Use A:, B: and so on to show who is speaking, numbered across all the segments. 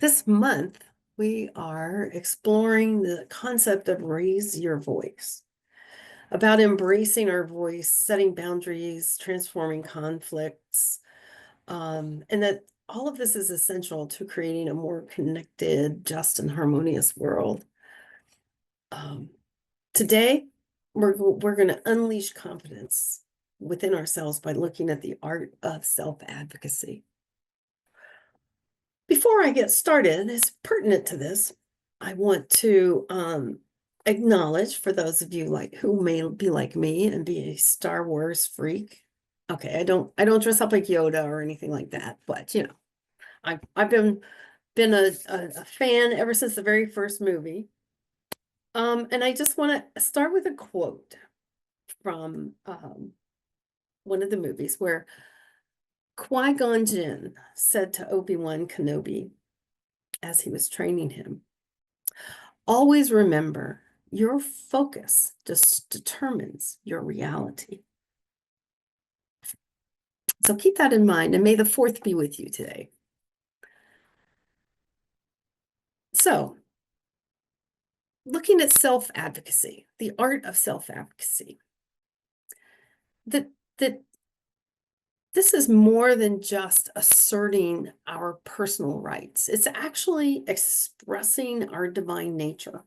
A: This month, we are exploring the concept of raise your voice, about embracing our voice, setting boundaries, transforming conflicts, and that all of this is essential to creating a more connected, just, and harmonious world. Um, Today, we're going to unleash confidence within ourselves by looking at the art of self-advocacy. Before I get started, it's pertinent to this. I want to acknowledge for those of you who may be like me and be a Star Wars freak. Okay, I don't dress up like Yoda or anything like that, but I've been a fan ever since the very first movie. And I just want to start with a quote from one of the movies where Qui-Gon Jinn said to Obi-Wan Kenobi as he was training him, always remember, your focus just determines your reality. So keep that in mind, and may the fourth be with you today. So, looking at self-advocacy, the art of self-advocacy, that this is more than just asserting our personal rights. It's actually expressing our divine nature.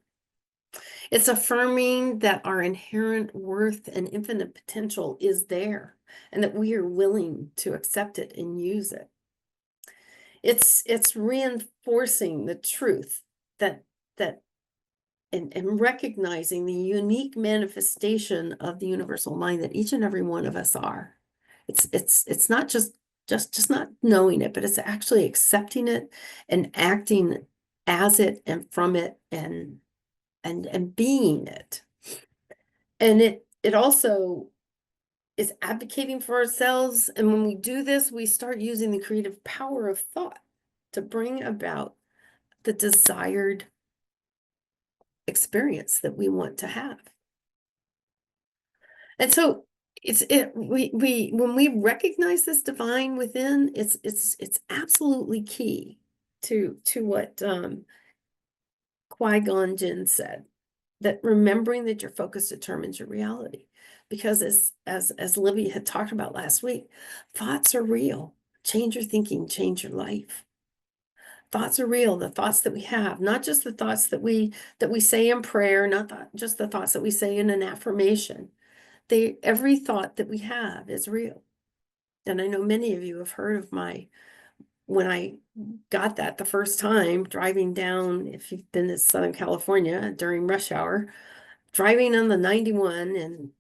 A: It's affirming that our inherent worth and infinite potential is there and that we are willing to accept it and use it. It's reinforcing the truth that and recognizing the unique manifestation of the universal mind that each and every one of us are. It's not just not knowing it, but it's actually accepting it and acting as it and from it and being it. And it also is advocating for ourselves. And when we do this, we start using the creative power of thought to bring about the desired experience that we want to have. And so when we recognize this divine within, it's absolutely key to what Qui-Gon Jinn said, that remembering that your focus determines your reality. Because as Libby had talked about last week, thoughts are real. Change your thinking, change your life. Thoughts are real, the thoughts that we have, not just the thoughts that we say in prayer, just the thoughts that we say in an affirmation. Every thought that we have is real. And I know many of you have heard of when I got that the first time, driving down, if you've been to Southern California during rush hour, driving on the 91 and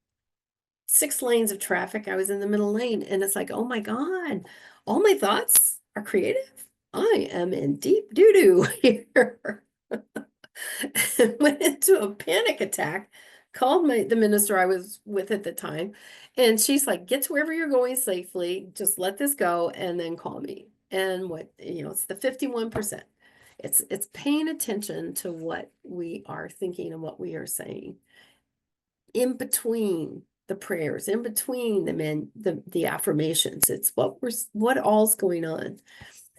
A: 6 lanes of traffic, I was in the middle lane, and it's like, oh my God, all my thoughts are creative. I am in deep doo-doo here. Went into a panic attack, called the minister I was with at the time, and she's like, get to wherever you're going safely, just let this go and then call me. And it's the 51%. It's paying attention to what we are thinking and what we are saying in between the prayers, in between the affirmations. It's what all's going on.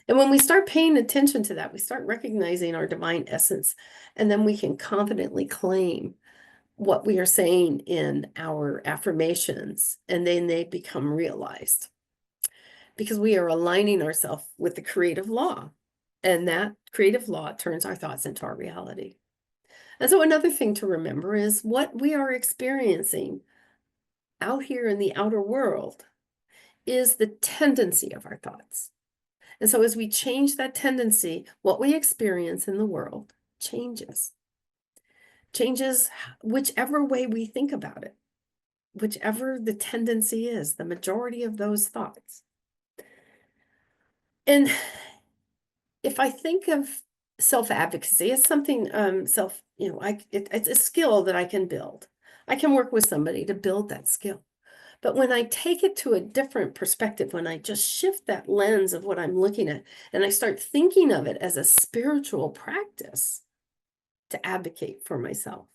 A: And when we start paying attention to that, we start recognizing our divine essence, and then we can confidently claim what we are saying in our affirmations, and then they become realized. Because we are aligning ourselves with the creative law, and that creative law turns our thoughts into our reality. And so another thing to remember is what we are experiencing out here in the outer world is the tendency of our thoughts. And so as we change that tendency, what we experience in the world changes whichever way we think about it, whichever the tendency is, the majority of those thoughts. And if I think of self-advocacy as something, it's a skill that I can build. I can work with somebody to build that skill. But when I take it to a different perspective, when I just shift that lens of what I'm looking at, and I start thinking of it as a spiritual practice to advocate for myself,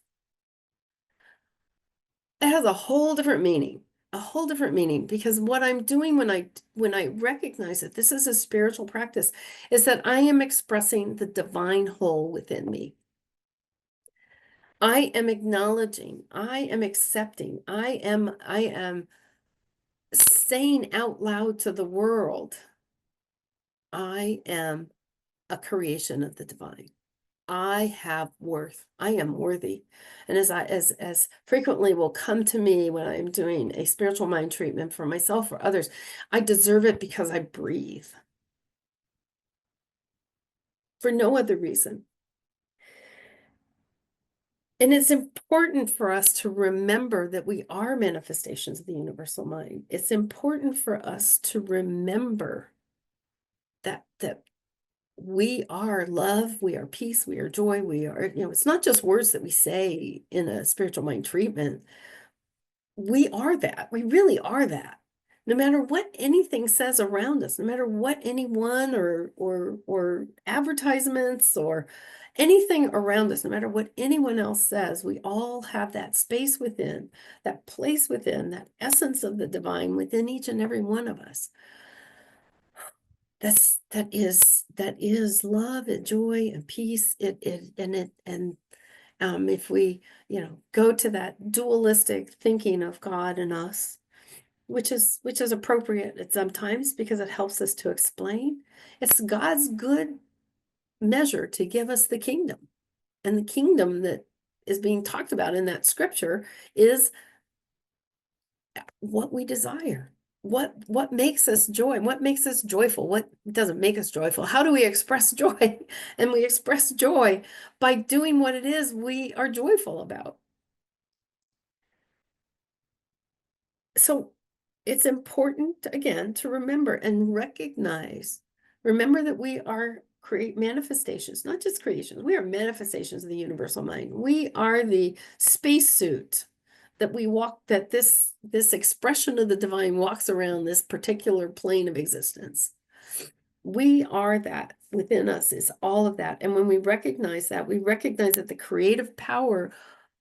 A: it has a whole different meaning. a whole different meaning, because what I'm doing when I recognize that this is a spiritual practice is that I am expressing the divine whole within me. I am acknowledging, I am accepting, I am saying out loud to the world, I am a creation of the divine. I have worth. I am worthy. And as frequently will come to me when I'm doing a spiritual mind treatment for myself or others, I deserve it because I breathe, for no other reason. And it's important for us to remember that we are manifestations of the universal mind. It's important for us to remember that we are love, we are peace, we are joy, we are, it's not just words that we say in a spiritual mind treatment. We are that. We really are that. No matter what anything says around us, no matter what anyone or advertisements or anything around us, no matter what anyone else says, we all have that space within, that place within, that essence of the divine within each and every one of us. That is love and joy and peace. If we, go to that dualistic thinking of God and us, which is appropriate at sometimes because it helps us to explain. It's God's good measure to give us the kingdom. And the kingdom that is being talked about in that scripture is what we desire. What makes us joy? What makes us joyful? What doesn't make us joyful? How do we express joy? And we express joy by doing what it is we are joyful about. So it's important, again, to remember and remember that we are create manifestations, not just creations. We are manifestations of the universal mind. We are the spacesuit that this expression of the divine walks around this particular plane of existence. We are that. Within us is all of that. And when we recognize that, we recognize that the creative power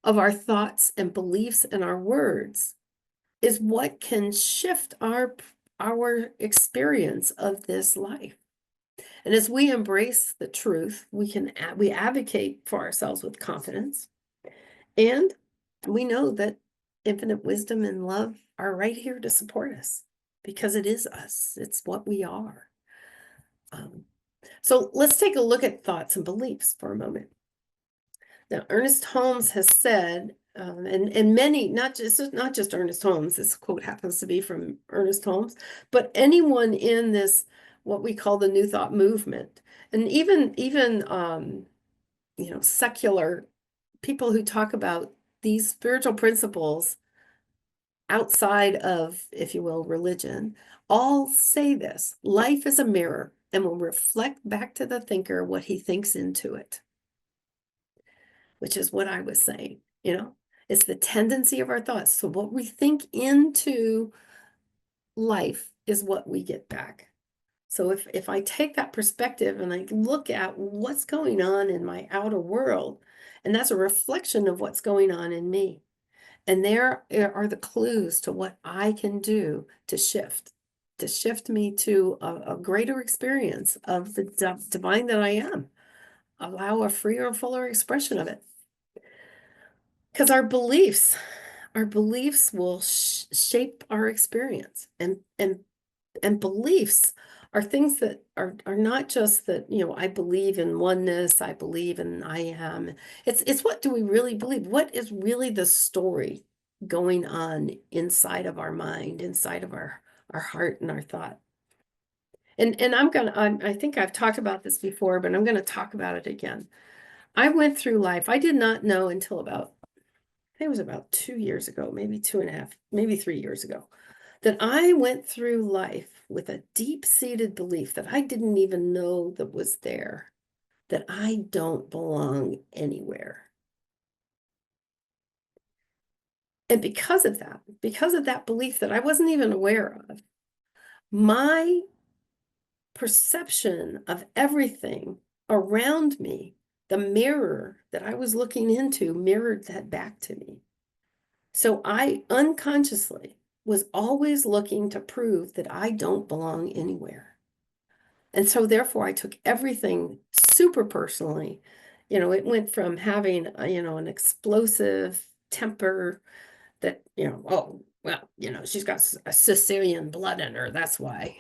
A: of our thoughts and beliefs and our words is what can shift our experience of this life. And as we embrace the truth, we advocate for ourselves with confidence. And we know that infinite wisdom and love are right here to support us because it is us. It's what we are. So let's take a look at thoughts and beliefs for a moment. Now, Ernest Holmes has said, and many, not just Ernest Holmes, this quote happens to be from Ernest Holmes, but anyone in this, what we call the New Thought movement, and even secular people who talk about these spiritual principles outside of, if you will, religion, all say this: life is a mirror and will reflect back to the thinker what he thinks into it. Which is what I was saying, it's the tendency of our thoughts. So what we think into life is what we get back. So if I take that perspective and I look at what's going on in my outer world, and that's a reflection of what's going on in me, and there are the clues to what I can do to shift me to a greater experience of the divine that I am, allow a freer and fuller expression of it. Because our beliefs will shape our experience, and beliefs are things that are not just that, I believe in oneness, I believe in I am. It's what do we really believe? What is really the story going on inside of our mind, inside of our heart and our thought? And I think I've talked about this before, but I'm gonna talk about it again. I went through life. I did not know until about, I think it was about 2 years ago, maybe 2.5, maybe 3 years ago, that I went through life with a deep-seated belief that I didn't even know that was there, that I don't belong anywhere. And because of that belief that I wasn't even aware of, my perception of everything around me, the mirror that I was looking into, mirrored that back to me. So I unconsciously was always looking to prove that I don't belong anywhere. And so therefore I took everything super personally. It went from having, an explosive temper that, oh, well, she's got a Sicilian blood in her, that's why,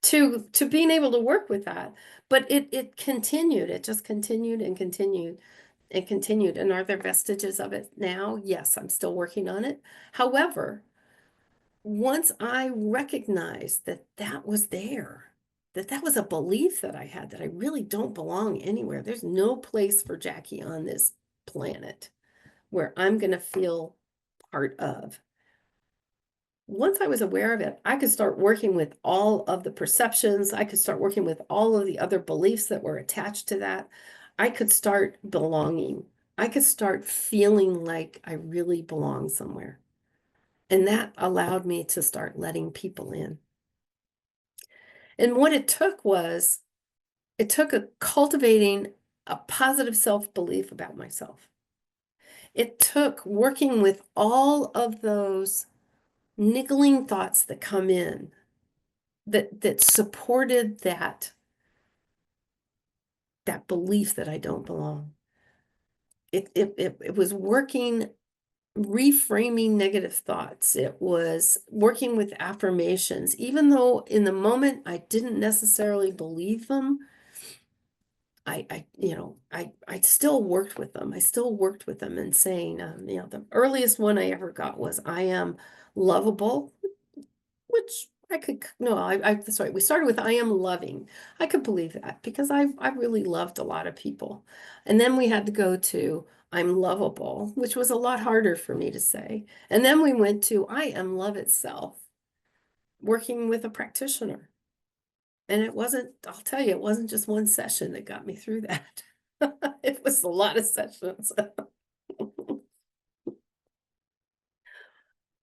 A: to being able to work with that. But it continued, it just continued and continued and continued. And are there vestiges of it now? Yes, I'm still working on it. However, once I recognized that that was there, that was a belief that I had, that I really don't belong anywhere. There's no place for Jackie on this planet where I'm going to feel part of. Once I was aware of it, I could start working with all of the perceptions. I could start working with all of the other beliefs that were attached to that. I could start belonging. I could start feeling like I really belong somewhere. And that allowed me to start letting people in. And what it took a cultivating a positive self-belief about myself. It took working with all of those niggling thoughts that come in that supported that belief that I don't belong. It was working, reframing negative thoughts. It was working with affirmations, even though in the moment I didn't necessarily believe them. I still worked with them. I still worked with them and saying, the earliest one I ever got was, I am lovable, which I could, no, sorry, we started with, I am loving. I could believe that because I really loved a lot of people. And then we had to go to, I'm lovable, which was a lot harder for me to say. And then we went to, I am love itself, working with a practitioner. And I'll tell you, it wasn't just one session that got me through that. It was a lot of sessions.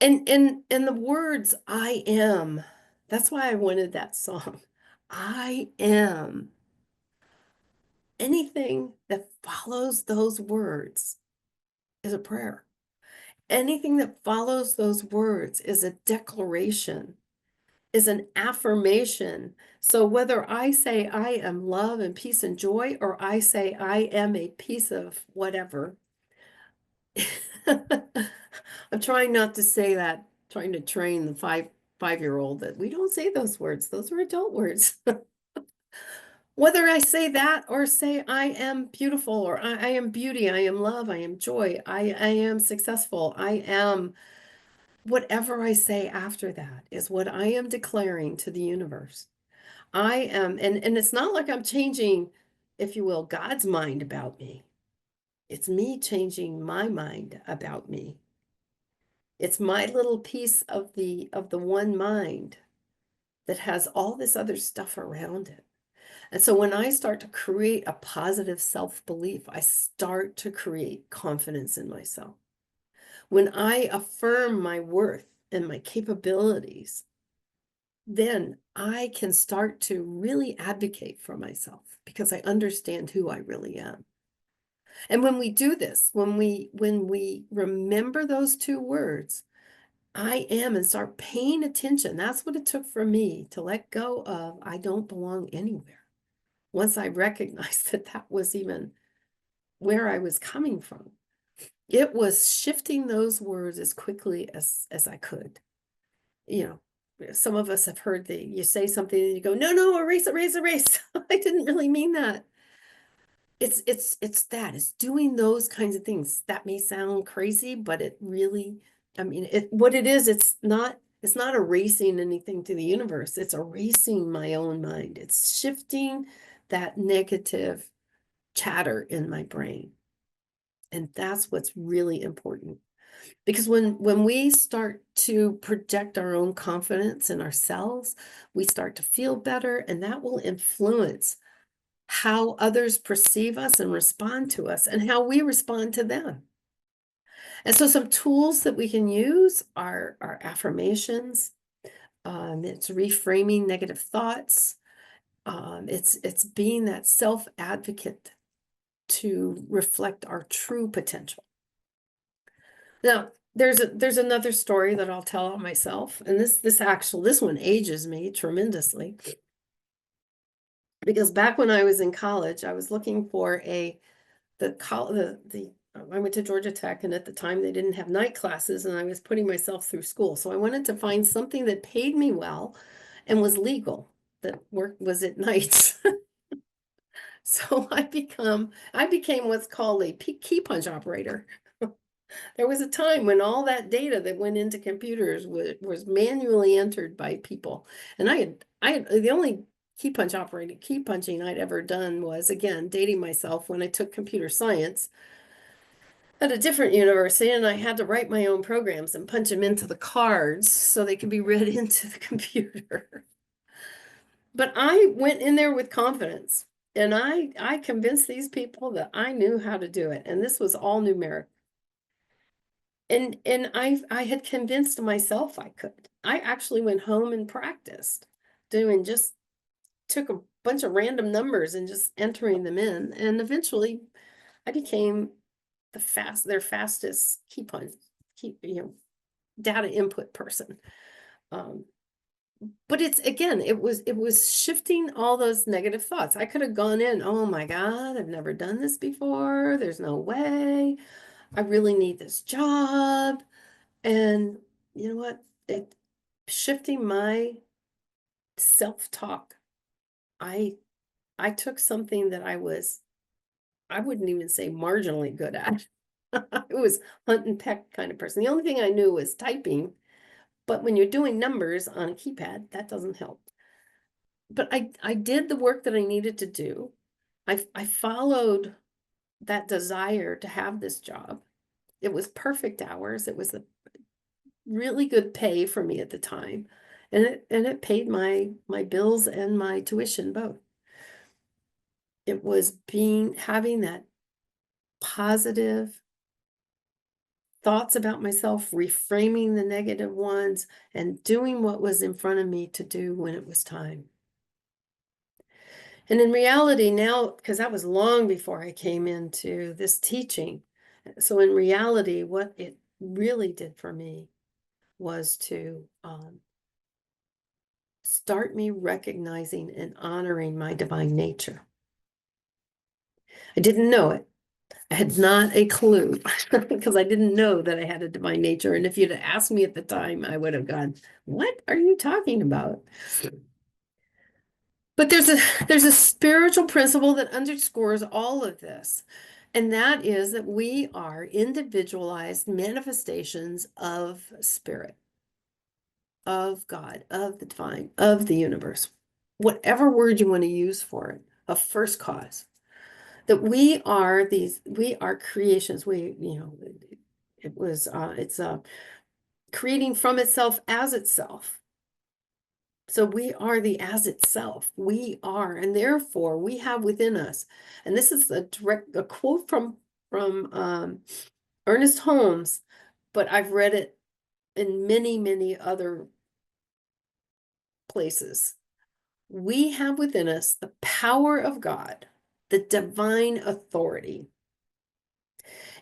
A: And the words I am, that's why I wanted that song. I am. Anything that follows those words is a prayer. Anything that follows those words is a declaration, is an affirmation. So whether I say I am love and peace and joy, or I say I am a piece of whatever, I'm trying not to say that, trying to train the five-year-old that we don't say those words. Those are adult words. Whether I say that or say I am beautiful, or I am beauty, I am love, I am joy, I am successful, I am, whatever I say after that is what I am declaring to the universe. I am, and it's not like I'm changing, if you will, God's mind about me. It's me changing my mind about me. It's my little piece of the one mind that has all this other stuff around it. And so when I start to create a positive self-belief, I start to create confidence in myself. When I affirm my worth and my capabilities, then I can start to really advocate for myself because I understand who I really am. And when we do this, when we remember those two words, I am, and start paying attention. That's what it took for me to let go of I don't belong anywhere. Once I recognized that that was even where I was coming from, it was shifting those words as quickly as I could. Some of us have heard you say something and you go, no, erase, erase, erase. I didn't really mean that. It's doing those kinds of things. That may sound crazy, but it really, what it is, it's not erasing anything to the universe. It's erasing my own mind. It's shifting that negative chatter in my brain. And that's what's really important. Because when we start to project our own confidence in ourselves, we start to feel better, and that will influence how others perceive us and respond to us, and how we respond to them. And so some tools that we can use are affirmations. It's reframing negative thoughts. It's being that self-advocate to reflect our true potential. Now, There's another story that I'll tell on myself, and this one ages me tremendously. Because back when I was in college, I was looking for I went to Georgia Tech, and at the time they didn't have night classes, and I was putting myself through school. So I wanted to find something that paid me well and was legal, that work was at nights. So I became what's called a key punch operator. There was a time when all that data that went into computers was manually entered by people. And the only key punching I'd ever done was, again, dating myself, when I took computer science at a different university, and I had to write my own programs and punch them into the cards so they could be read into the computer. But I went in there with confidence, and I convinced these people that I knew how to do it. And this was all numeric. And I had convinced myself I could. I actually went home and practiced just took a bunch of random numbers and just entering them in. And eventually I became their fastest data input person. But it was shifting all those negative thoughts. I could have gone in, oh my God, I've never done this before. There's no way. I really need this job. And you know what? Shifting my self-talk. I I took something that I wouldn't even say marginally good at. I was hunt and peck kind of person. The only thing I knew was typing, but when you're doing numbers on a keypad, that doesn't help. But I did the work that I needed to do. I followed that desire to have this job. It was perfect hours. It was a really good pay for me at the time. And it paid my bills and my tuition both. It was having that positive thoughts about myself, reframing the negative ones, and doing what was in front of me to do when it was time. And in reality now, because that was long before I came into this teaching, so in reality, what it really did for me was to start me recognizing and honoring my divine nature. I didn't know it. I had not a clue because I didn't know that I had a divine nature. And if you'd asked me at the time, I would have gone, what are you talking about? But there's a spiritual principle that underscores all of this. And that is that we are individualized manifestations of spirit, of God, of the divine, of the universe, whatever word you want to use for it, of first cause. That we are creations. It's creating from itself as itself. So we are the as itself. We are, and therefore we have within us, and this is a quote from Ernest Holmes, but I've read it in many, many other places. We have within us the power of God, the divine authority.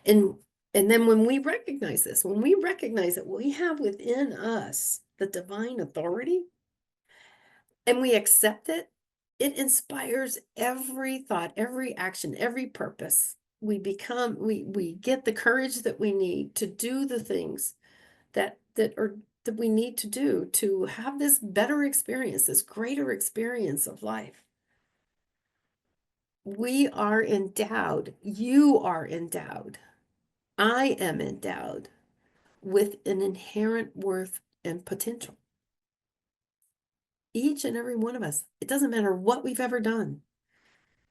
A: And then when we recognize this, when we recognize that we have within us the divine authority and we accept it, it inspires every thought, every action, every purpose. We get the courage that we need to do the things that we need to do to have this better experience, this greater experience of life. We are endowed, you are endowed, I am endowed with an inherent worth and potential. Each and every one of us. It doesn't matter what we've ever done.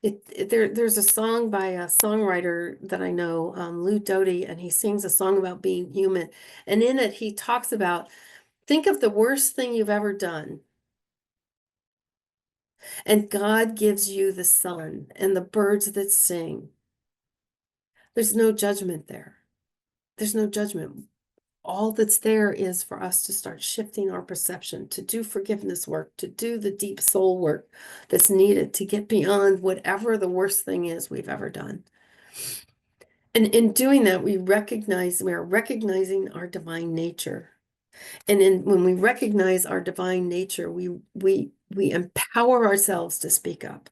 A: There's a song by a songwriter that I know, Lou Doty, and he sings a song about being human. And in it, he talks about, think of the worst thing you've ever done. And God gives you the sun and the birds that sing. There's no judgment there. There's no judgment. All that's there is for us to start shifting our perception, to do forgiveness work, to do the deep soul work that's needed to get beyond whatever the worst thing is we've ever done. And in doing that, we are recognizing our divine nature. And when we recognize our divine nature, we empower ourselves to speak up.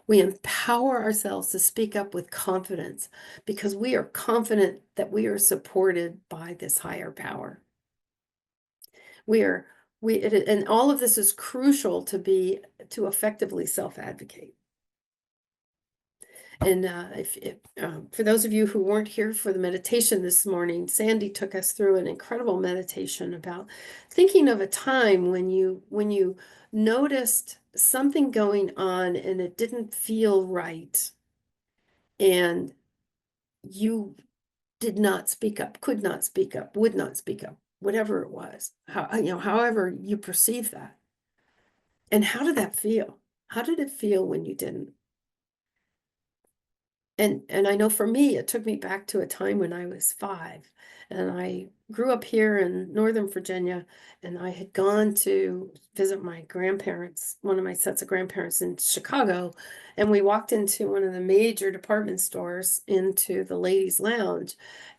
A: We empower ourselves to speak up with confidence because we are confident that we are supported by this higher power. We are, and all of this is crucial to effectively self-advocate. And if for those of you who weren't here for the meditation this morning, Sandy took us through an incredible meditation about thinking of a time when you noticed something going on and it didn't feel right, and you did not speak up, could not speak up, would not speak up, whatever it was, however you perceive that. And how did that feel? How did it feel when you didn't? And I know for me, it took me back to a time when I was 5, and I grew up here in Northern Virginia, and I had gone to visit my grandparents, one of my sets of grandparents in Chicago, and we walked into one of the major department stores into the ladies' lounge,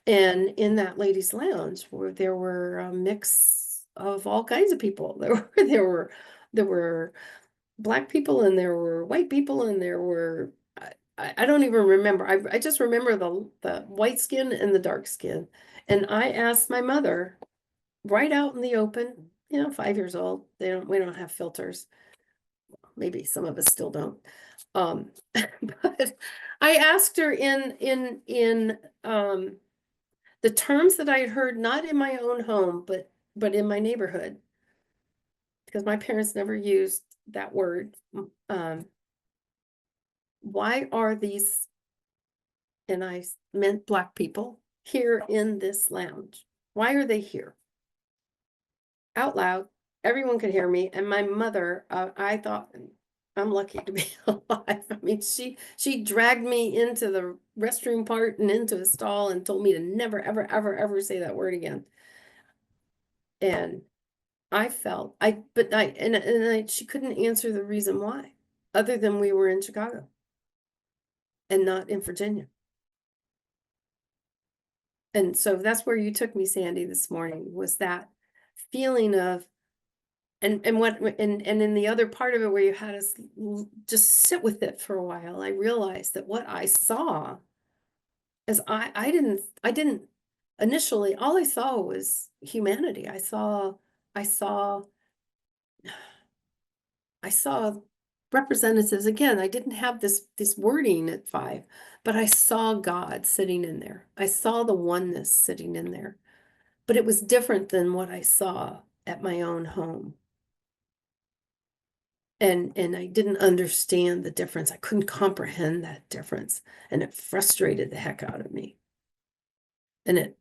A: and in that ladies' lounge there were a mix of all kinds of people. There were Black people, and there were white people, and there were I don't even remember. I just remember the white skin and the dark skin. And I asked my mother right out in the open, 5 years old. We don't have filters. Maybe some of us still don't. But I asked her in the terms that I had heard, not in my own home, but in my neighborhood, because my parents never used that word. Why are these, and I meant Black people, here in this lounge? Why are they here? Out loud, everyone could hear me. And my mother, I thought, I'm lucky to be alive. I mean, she dragged me into the restroom part and into a stall and told me to never, ever, ever, ever say that word again. And I felt, she couldn't answer the reason why, other than we were in Chicago and not in Virginia. And so that's where you took me, Sandy, this morning, was that feeling of, and in the other part of it where you had us just sit with it for a while, I realized that what I saw is I didn't initially, all I saw was humanity. I saw I saw representatives. Again, I didn't have this wording at 5, but I saw God sitting in there. I saw the oneness sitting in there. But it was different than what I saw at my own home. And I didn't understand the difference. I couldn't comprehend that difference. And it frustrated the heck out of me. And it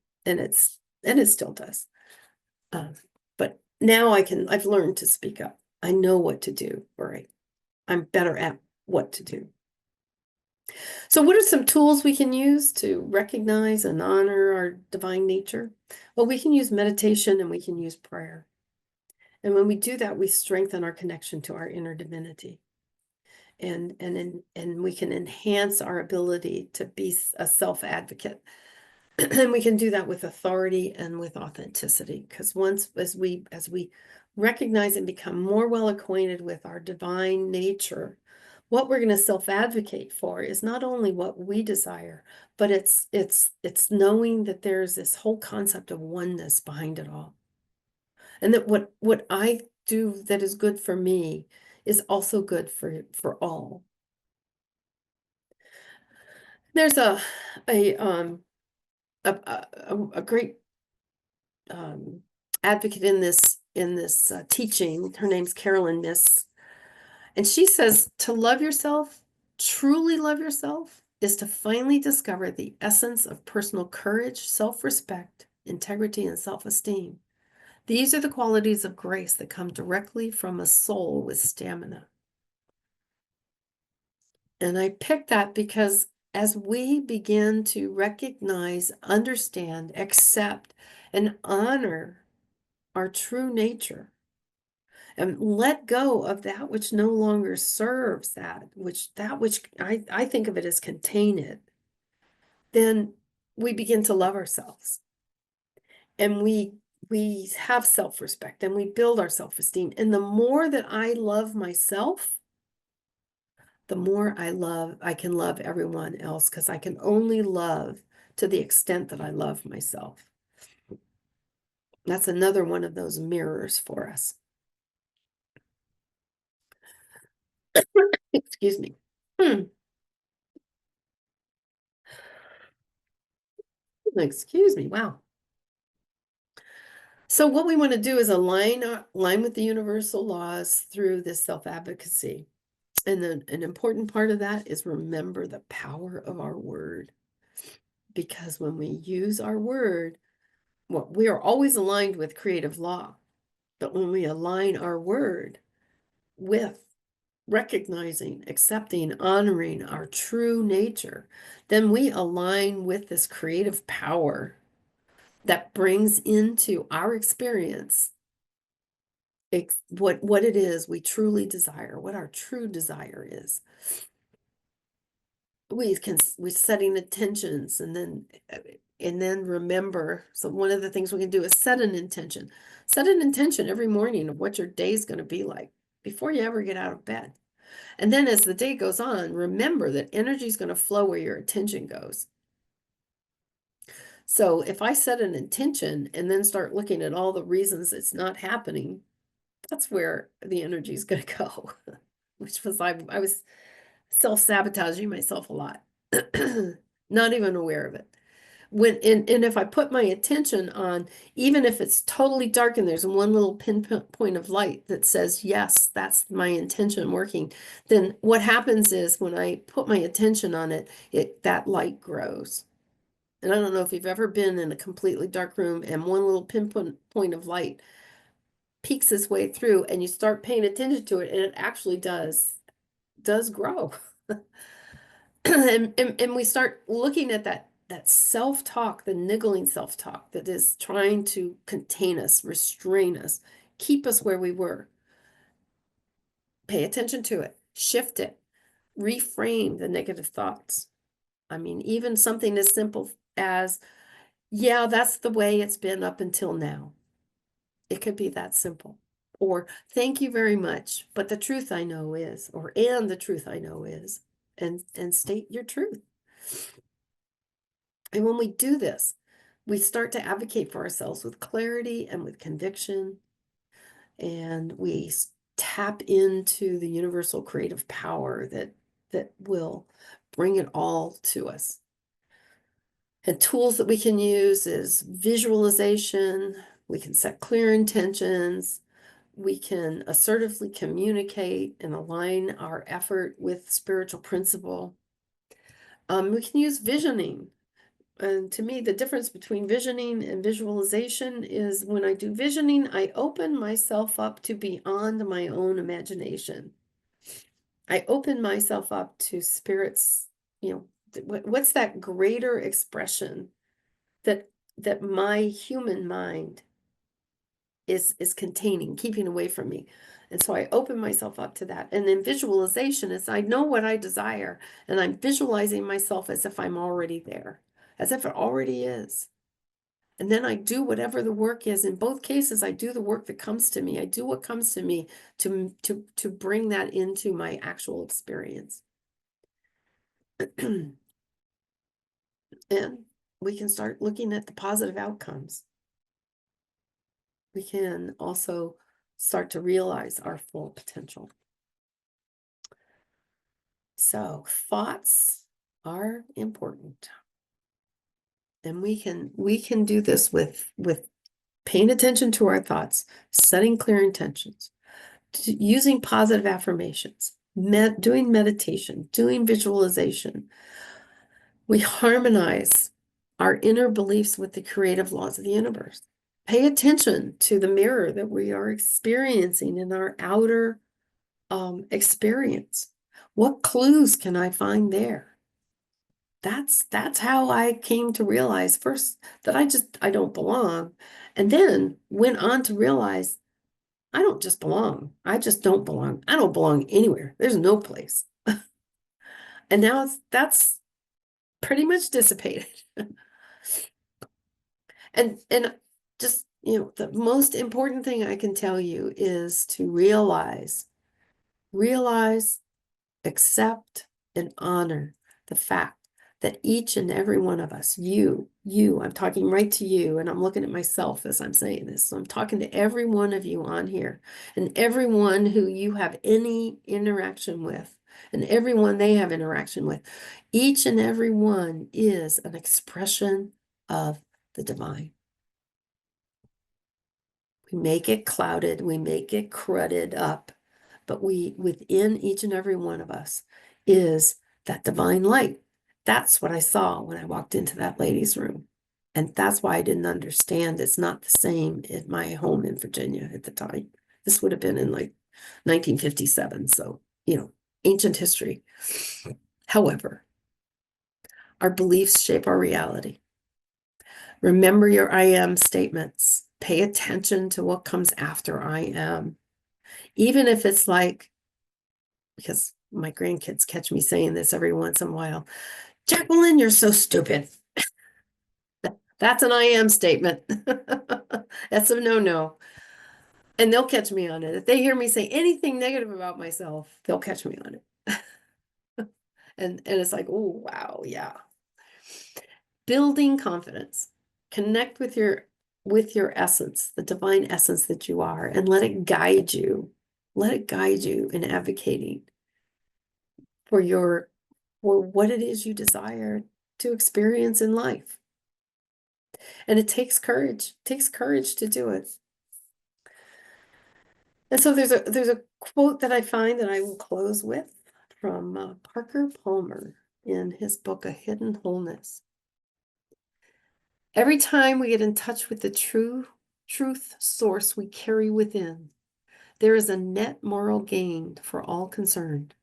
A: still does. But now I've learned to speak up. I know what to do, or I'm better at what to do. So what are some tools we can use to recognize and honor our divine nature? Well, we can use meditation and we can use prayer. And when we do that, we strengthen our connection to our inner divinity. And we can enhance our ability to be a self-advocate. And we can do that with authority and with authenticity. Because as we recognize and become more well acquainted with our divine nature, what we're going to self-advocate for is not only what we desire, but it's knowing that there's this whole concept of oneness behind it all. And that what I do that is good for me is also good for all. There's a great advocate in this teaching. Her name's Carolyn Miss, and she says to love yourself, truly love yourself, is to finally discover the essence of personal courage, self-respect, integrity, and self-esteem. These are the qualities of grace that come directly from a soul with stamina. And I picked that because as we begin to recognize, understand, accept, and honor our true nature, and let go of that which no longer serves that which I think of it as contain it. then we begin to love ourselves, and we have self-respect, and we build our self-esteem. And the more that I love myself, the more I can love everyone else, because I can only love to the extent that I love myself. That's another one of those mirrors for us. Excuse me. Excuse me. Wow. So what we want to do is align with the universal laws through this self-advocacy. And then an important part of that is remember the power of our word. Because when we use our word, well, we are always aligned with creative law. But when we align our word with recognizing, accepting, honoring our true nature, then we align with this creative power that brings into our experience what it is we truly desire, what our true desire is. We're setting intentions, and then remember. So one of the things we can do is set an intention. Set an intention every morning of what your day is going to be like before you ever get out of bed. And then as the day goes on, remember that energy is going to flow where your attention goes. So if I set an intention and then start looking at all the reasons it's not happening, that's where the energy is going to go. Which was I was self-sabotaging myself a lot, not even aware of it. And if I put my attention on, even if it's totally dark and there's one little pinpoint of light that says, yes, that's my intention working, then what happens is when I put my attention on it, that light grows. And I don't know if you've ever been in a completely dark room and one little pinpoint of light peeks its way through, and you start paying attention to it, and it actually does grow. And we start looking at that self-talk, the niggling self-talk that is trying to contain us, restrain us, keep us where we were. Pay attention to it, shift it, reframe the negative thoughts. I mean, even something as simple as, yeah, that's the way it's been up until now. It could be that simple. Or thank you very much, but the truth I know is, or and the truth I know is, and state your truth. And when we do this, we start to advocate for ourselves with clarity and with conviction, and we tap into the universal creative power that will bring it all to us. And tools that we can use is visualization. We can set clear intentions. We can assertively communicate and align our effort with spiritual principle. We can use visioning. And to me, the difference between visioning and visualization is when I do visioning, I open myself up to beyond my own imagination. I open myself up to spirits, what's that greater expression that my human mind is containing, keeping away from me. And so I open myself up to that. And then visualization is I know what I desire, and I'm visualizing myself as if I'm already there, as if it already is. And then I do whatever the work is. In both cases, I do the work that comes to me. I do what comes to me to bring that into my actual experience. And we can start looking at the positive outcomes. We can also start to realize our full potential. So thoughts are important. And we can do this with paying attention to our thoughts, setting clear intentions, using positive affirmations, doing meditation, doing visualization. We harmonize our inner beliefs with the creative laws of the universe. Pay attention to the mirror that we are experiencing in our outer experience. What clues can I find there? That's how I came to realize first that I don't belong, and then went on to realize I don't just belong. I just don't belong. I don't belong anywhere. There's no place. And now pretty much dissipated. And just, the most important thing I can tell you is to realize, accept, and honor the fact that each and every one of us, I'm talking right to you, and I'm looking at myself as I'm saying this. So I'm talking to every one of you on here, and everyone who you have any interaction with, and everyone they have interaction with. Each and every one is an expression of the divine. We make it clouded, we make it cruded up, but within each and every one of us is that divine light. That's what I saw when I walked into that lady's room. And that's why I didn't understand. It's not the same at my home in Virginia at the time. This would have been in like 1957. So, ancient history. However, our beliefs shape our reality. Remember your I am statements. Pay attention to what comes after I am. Even if it's like, because my grandkids catch me saying this every once in a while, Jacqueline, you're so stupid. That's an I am statement. That's a no-no. And they'll catch me on it. If they hear me say anything negative about myself, they'll catch me on it. And it's like, oh, wow, yeah. Building confidence. Connect with your essence, the divine essence that you are, and let it guide you. Let it guide you in advocating for what it is you desire to experience in life. And it takes courage to do it. And so there's a quote that I find that I will close with from Parker Palmer in his book, A Hidden Wholeness. Every time we get in touch with the truth source we carry within, there is a net moral gain for all concerned.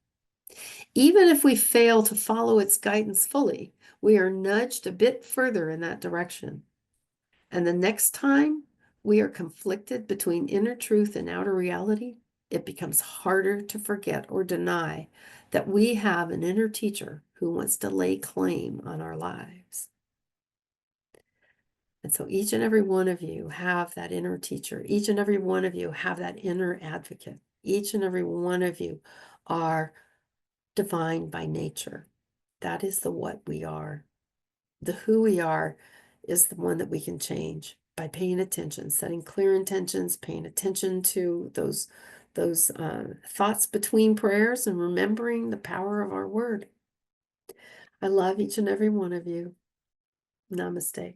A: Even if we fail to follow its guidance fully, we are nudged a bit further in that direction. And the next time we are conflicted between inner truth and outer reality, it becomes harder to forget or deny that we have an inner teacher who wants to lay claim on our lives. And so each and every one of you have that inner teacher. Each and every one of you have that inner advocate. Each and every one of you are divine by nature. That is the what we are. The who we are is the one that we can change by paying attention, setting clear intentions, paying attention to those thoughts between prayers, and remembering the power of our word. I love each and every one of you. Namaste.